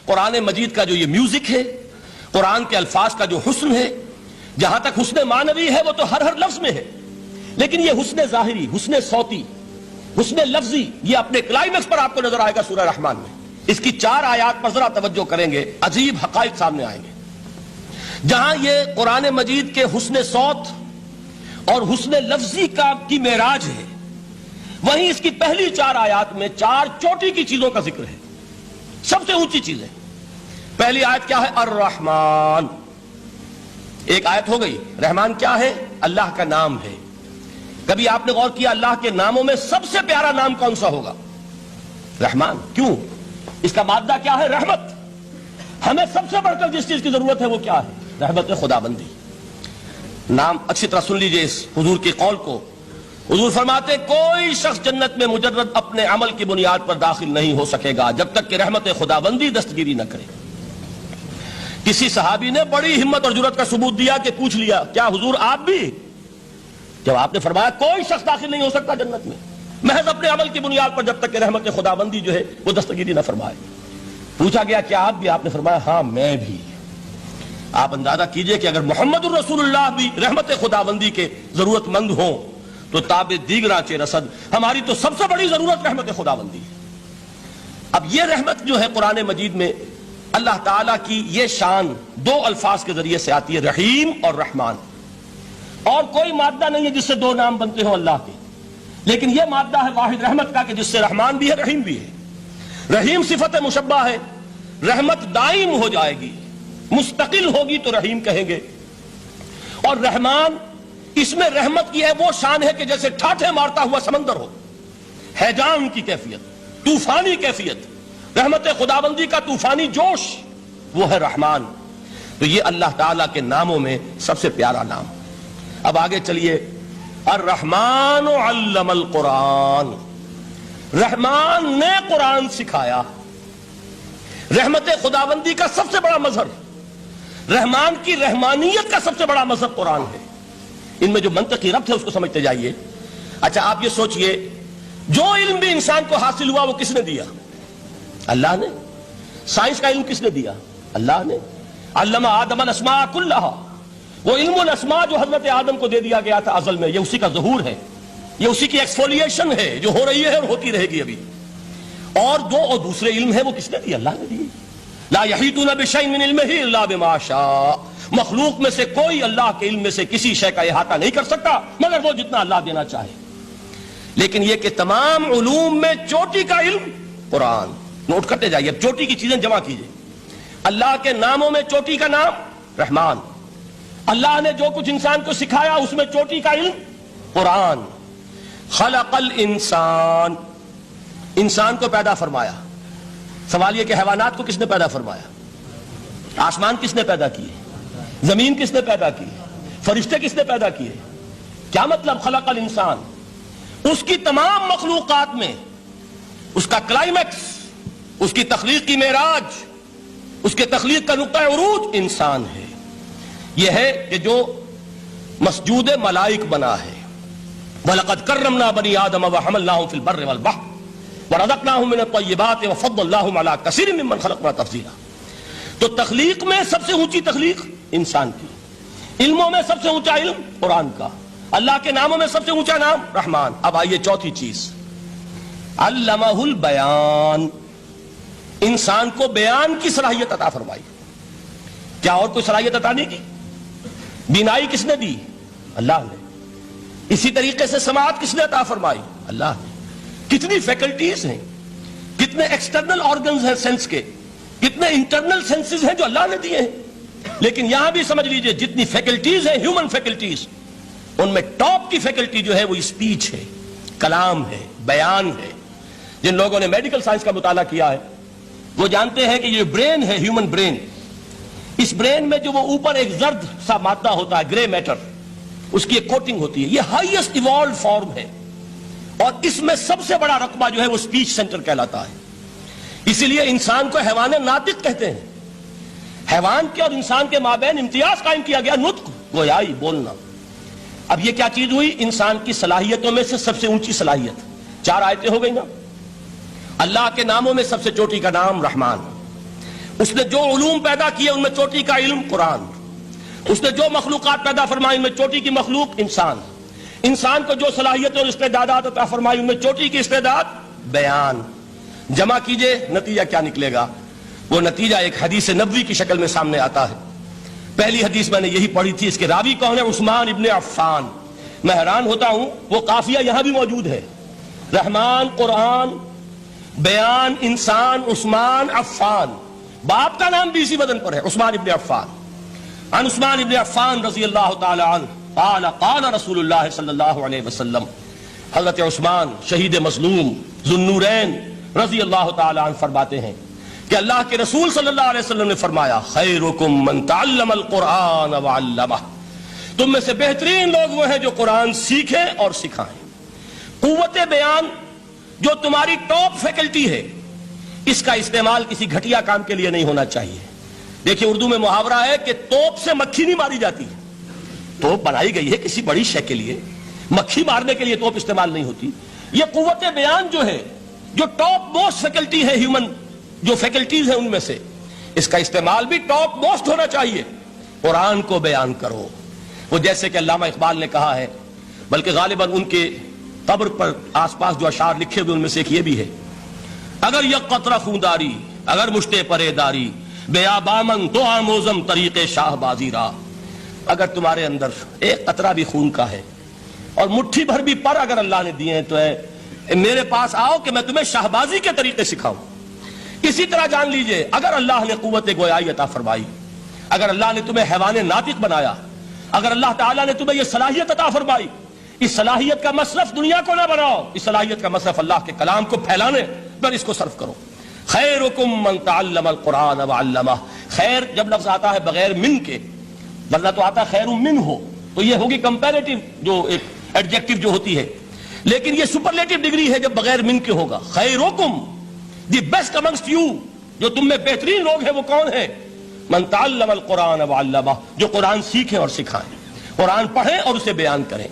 قرآن مجید کا جو یہ میوزک ہے، قرآن کے الفاظ کا جو حسن ہے، جہاں تک حسن معنوی ہے وہ تو ہر لفظ میں ہے، لیکن یہ حسن ظاہری، حسن صوتی، حسن لفظی، یہ اپنے کلائمیکس پر آپ کو نظر آئے گا سورہ رحمان میں۔ اس کی 4 آیات پر ذرا توجہ کریں گے، عجیب حقائق سامنے آئیں گے۔ جہاں یہ قرآن مجید کے حسن صوت اور حسن لفظی کی معراج ہے، وہیں اس کی پہلی 4 آیات میں 4 چوٹی کی چیزوں کا ذکر ہے، سب سے اونچی چیزیں۔ پہلی آیت کیا ہے؟ الرحمن۔ ایک آیت ہو گئی۔ رحمان کیا ہے؟ اللہ کا نام ہے۔ کبھی آپ نے غور کیا اللہ کے ناموں میں سب سے پیارا نام کون سا ہوگا؟ رحمان۔ کیوں؟ اس کا مادہ کیا ہے؟ رحمت۔ ہمیں سب سے بڑھ کر جس چیز کی ضرورت ہے وہ کیا ہے؟ رحمت خداوندی۔ نام اچھی طرح سن لیجئے اس حضور کی قول کو۔ حضور فرماتے کوئی شخص جنت میں مجرد اپنے عمل کی بنیاد پر داخل نہیں ہو سکے گا جب تک کہ رحمت خداوندی دستگیری نہ کرے۔ کسی صحابی نے بڑی ہمت اور جرأت کا ثبوت دیا کہ پوچھ لیا کیا حضور آپ بھی؟ جب آپ نے فرمایا کوئی شخص داخل نہیں ہو سکتا جنت میں محض اپنے عمل کی بنیاد پر جب تک کہ رحمت خداوندی جو ہے وہ دستگیری نہ فرمائے۔ پوچھا گیا کیا آپ بھی؟ آپ نے فرمایا ہاں میں بھی۔ آپ اندازہ کیجئے کہ اگر محمد الرسول اللہ بھی رحمت خداوندی کے ضرورت مند ہوں تو تاب دیگراں چہ رسد، ہماری تو سب سے بڑی ضرورت رحمت خداوندی ہے۔ اب یہ رحمت جو ہے قرآن مجید میں اللہ تعالیٰ کی یہ شان 2 الفاظ کے ذریعے سے آتی ہے، رحیم اور رحمان۔ اور کوئی مادہ نہیں ہے جس سے 2 نام بنتے ہوں اللہ کے، لیکن یہ مادہ ہے واحد رحمت کا کہ جس سے رحمان بھی ہے رحیم بھی ہے۔ رحیم صفت مشبہ ہے، رحمت دائم ہو جائے گی، مستقل ہوگی تو رحیم کہیں گے۔ اور رحمان، اس میں رحمت کی ہے وہ شان ہے کہ جیسے ٹھاٹھے مارتا ہوا سمندر ہو، ہیجان کی کیفیت، طوفانی کیفیت، رحمت خداوندی کا طوفانی جوش، وہ ہے رحمان۔ تو یہ اللہ تعالیٰ کے ناموں میں سب سے پیارا نام۔ اب آگے چلیے، الرحمن علم القرآن، رحمان نے قرآن سکھایا۔ رحمت خداوندی کا سب سے بڑا مظہر، رحمان کی رحمانیت کا سب سے بڑا مظہر قرآن ہے۔ ان میں جو منطقی ربط ہے اس کو سمجھتے جائیے۔ اچھا آپ یہ سوچئے، جو علم بھی انسان کو حاصل ہوا وہ کس نے دیا؟ اللہ نے۔ سائنس کا علم کس نے دیا؟ اللہ نے۔ علم آدم الاسماء کلہا، وہ علم الاسماء جو حضرت آدم کو دے دیا گیا تھا ازل میں، یہ اسی کا ظہور ہے، یہ اسی کی ایکسفولیشن ہے جو ہو رہی ہے اور ہوتی رہے گی ابھی۔ اور دوسرے علم ہے وہ کس نے دیا؟ اللہ نے دی۔ لا یحیطون بشیء من علمہ الا بما شاء، مخلوق میں سے کوئی اللہ کے علم میں سے کسی شے کا احاطہ نہیں کر سکتا مگر وہ جتنا اللہ دینا چاہے۔ لیکن یہ کہ تمام علوم میں چوٹی کا علم قرآن۔ نوٹ کرتے جائیے، اب چوٹی کی چیزیں جمع کیجئے۔ اللہ کے ناموں میں چوٹی کا نام رحمان، اللہ نے جو کچھ انسان کو سکھایا اس میں چوٹی کا علم قرآن۔ خلق الانسان، انسان کو پیدا فرمایا۔ سوال یہ کہ حیوانات کو کس نے پیدا فرمایا؟ آسمان کس نے پیدا کیے؟ زمین کس نے پیدا کی؟ فرشتے کس نے پیدا کیے؟ کیا مطلب خلق الانسان؟ اس کی تمام مخلوقات میں اس کا کلائمیکس، اس کی تخلیق کی معراج، اس کے تخلیق کا نقطہ عروج انسان ہے۔ یہ ہے کہ جو مسجود ملائک بنا ہے۔ وَلَقَدْ كَرَّمْنَا بَنِي آدَمَ وَحَمَلْنَاهُمْ فِي الْبَرِّ وَالْبَحْرِ وَرَزَقْنَاهُمْ مِنَ الطَّيِّبَاتِ وَفَضَّلْنَاهُمْ عَلَىٰ كَثِيرٍ مِّمَّنْ خَلَقْنَا تَفْضِيلًا۔ تو تخلیق میں سب سے اونچی تخلیق انسان کی، علموں میں سب سے اونچا علم قرآن کا، اللہ کے ناموں میں سب سے اونچا نام رحمان۔ اب آئیے چوتھی چیز، علمہ البیان، انسان کو بیان کی صلاحیت عطا فرمائی۔ کیا اور کوئی صلاحیت عطا نہیں کی؟ بینائی کس نے دی؟ اللہ نے۔ اسی طریقے سے سماعت کس نے عطا فرمائی؟ اللہ نے۔ کتنی فیکلٹیز ہیں، کتنے ایکسٹرنل آرگنز ہیں سینس کے، کتنے انٹرنل سینسز ہیں جو اللہ نے دیے ہیں۔ لیکن یہاں بھی سمجھ لیجئے جتنی فیکلٹیز ہیں ہیومن فیکلٹیز، ان میں ٹاپ کی فیکلٹی جو ہے وہ اسپیچ ہے، کلام ہے، بیان ہے۔ جن لوگوں نے میڈیکل سائنس کا مطالعہ کیا ہے وہ جانتے ہیں کہ یہ برین ہے، ہیومن برین، اس برین میں جو وہ اوپر ایک زرد سا مادہ ہوتا ہے، گرے میٹر، اس کی ایک کوٹنگ ہوتی ہے، یہ ہائیسٹ ایوالوڈ فارم ہے، اور اس میں سب سے بڑا رقبہ جو ہے وہ اسپیچ سینٹر کہلاتا ہے۔ اسی لیے انسان کو حیوان ناطق کہتے ہیں۔ حیوان کے اور انسان کے مابین امتیاز قائم کیا گیا، نطق، گویائی، بولنا۔ اب یہ کیا چیز ہوئی؟ انسان کی صلاحیتوں میں سے سب سے اونچی صلاحیت۔ 4 آیتیں ہو گئی نا۔ اللہ کے ناموں میں سب سے چوٹی کا نام رحمان، اس نے جو علوم پیدا کیے ان میں چوٹی کا علم قرآن، اس نے جو مخلوقات پیدا فرمائی ان میں چوٹی کی مخلوق انسان، انسان کو جو صلاحیتیں اور استعدادات عطا فرمائی ان میں چوٹی کی استعداد بیان۔ جمع کیجئے نتیجہ کیا نکلے گا؟ وہ نتیجہ ایک حدیث نبوی کی شکل میں سامنے آتا ہے۔ پہلی حدیث میں نے یہی پڑھی تھی، اس کے راوی کون ہے؟ عثمان ابن عفان۔ میں حیران ہوتا ہوں، وہ قافیہ یہاں بھی موجود ہے، رحمان، قرآن، بیان، انسان، عثمان، عفان، باپ کا نام بھی اسی وزن پر ہے، عثمان ابن عفان۔ عن عثمان ابن عفان رضی اللہ تعالی عنہ قال قال رسول اللہ صلی اللہ علیہ وسلم، حضرت عثمان شہید مظلوم ذو النورین رضی اللہ تعالی عنہ فرماتے ہیں کہ اللہ کے رسول صلی اللہ علیہ وسلم نے فرمایا، خیرکم من تعلم القرآن وعلمہ، تم میں سے بہترین لوگ وہ ہیں جو قرآن سیکھیں اور سکھائیں۔ قوت بیان جو تمہاری ٹاپ فیکلٹی ہے، اس کا استعمال کسی گھٹیا کام کے لیے نہیں ہونا چاہیے۔ دیکھیے اردو میں محاورہ ہے کہ توپ سے مکھی نہیں ماری جاتی، توپ بنائی گئی ہے کسی بڑی شے کے لیے، مکھی مارنے کے لیے توپ استعمال نہیں ہوتی۔ یہ قوت بیان جو ہے، جو ٹاپ موسٹ فیکلٹی ہے ہیومن جو فیکلٹیز ہیں ان میں سے، اس کا استعمال بھی ٹاپ موسٹ ہونا چاہیے۔ قرآن کو بیان کرو، وہ جیسے کہ علامہ اقبال نے کہا ہے، بلکہ غالباً ان کے قبر پر آس پاس جو اشعار لکھے ہوئے ان میں سے ایک یہ بھی ہے، اگر یک قطرہ خونداری اگر مشتے پرے داری بیابامن تو آموزم طریق شاہ بازی را، اگر تمہارے اندر ایک قطرہ بھی خون کا ہے اور مٹھی بھر بھی پر اگر اللہ نے دیے ہیں تو میرے پاس آؤ کہ میں تمہیں شاہبازی کے طریقے سکھاؤں۔ اسی طرح جان لیجئے، اگر اللہ نے قوت گویائی عطا فرمائی، اگر اللہ نے تمہیں حیوان ناطق بنایا، اگر اللہ تعالیٰ نے تمہیں یہ صلاحیت عطا فرمائی، اس صلاحیت کا مصرف دنیا کو نہ بناؤ، اس صلاحیت کا مصرف اللہ کے کلام کو پھیلانے پر اس کو صرف کرو۔ خیرکم من تعلم القرآن وعلمہ، خیر جب لفظ آتا ہے بغیر من کے، ورنہ تو آتا خیر من ہو تو یہ ہوگی کمپیریٹیو جو ایک ایڈجیکٹو جو ہوتی ہے، لیکن یہ سپرلیٹو ڈگری ہے جب بغیر من کے ہوگا۔ خیرکم، دی بیسٹ امنگسٹ یو، جو تم میں بہترین لوگ ہیں وہ کون ہیں؟ من تعلم القرآن وعلمہ، جو قرآن سیکھیں اور سکھائیں، قرآن پڑھیں اور اسے بیان کریں۔